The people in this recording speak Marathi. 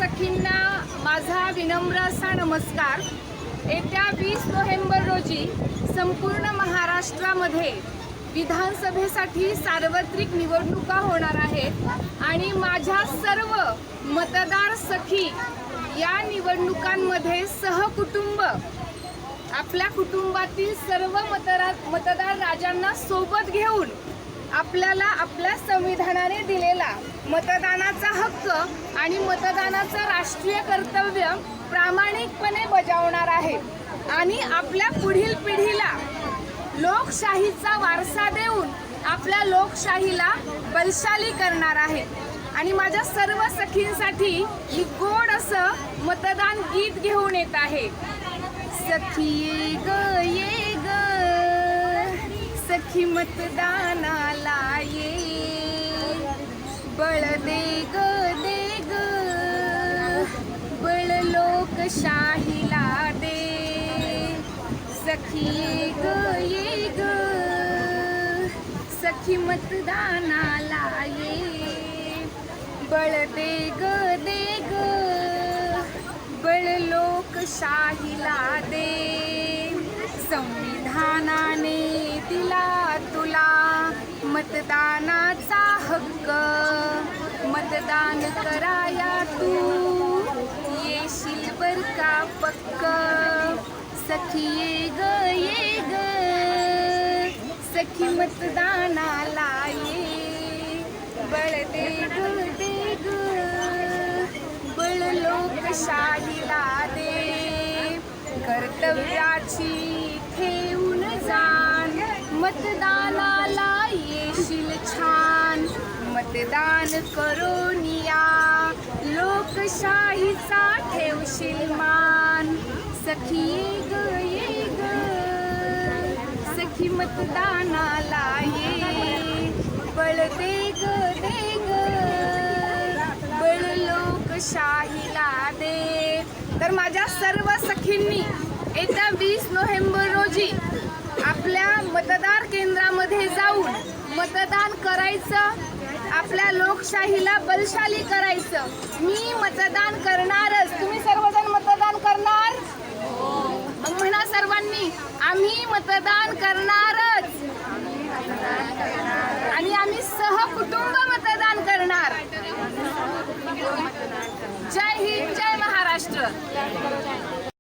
सखींना माझा विनम्र असा नमस्कार। येत्या 20 नोव्हेंबर रोजी संपूर्ण महाराष्ट्रामध्ये विधानसभेसाठी सार्वत्रिक निवडणुका होणार आहेत आणि माझ्या सर्व मतदार सखी या निवडणुकांमध्ये सहकुटुंब आपल्या कुटुंबातील सर्व मतदार राजांना सोबत घेऊन आपल्याला आपल्या संविधानाने दिलेला मतदानाचा हक्क आणि मतदानाचं राष्ट्रीय कर्तव्य प्रामाणिकपणे बजावणार आहे आणि आपल्या पुढील पिढीला लोकशाहीचा वारसा देऊन आपल्या लोकशाहीला बलशाली करणार आहे। आणि माझ्या सर्व सखींसाठी मी गोड असं मतदान गीत घेऊन येत आहे। सखी ये ग सखी मतदानाला ये, बळ दे ग बळ लोकशाहीला दे। सखी ये ग सखी मतदानाला ये, बळ दे ग बळ लोकशाहीला दे। संविधानाने दिला तुला मतदानाचा हक्क, मतदान कराया तू येशील बर का पक्क। सखी ये ग सखी मतदानाला ये, बळ दे ग बळ लोकशाहीला दे। कर्तव्याची ठेवून जाण मतदानाला येशील छान, मतदान करून या लोकशाहीचा ठेवशील मान। सखी ये ग सखी मतदानाला ये, बळ दे ग बळ लोकशाहीला दे। तर माझ्या सर्व सखींनी येत्या 20 नोव्हेंबर रोजी आपल्या मतदार केंद्रामध्ये जाऊन मतदान करायचं, आपल्या लोकशाहीला बलशाली करायचं। मी मतदान करणारच, तुम्ही सर्वजण मतदान करणार? मग म्हणा सर्वांनी, आम्ही मतदान करणारच आणि आम्ही सहकुटुंब मतदान करणार। जय हिंद, जय महाराष्ट्र।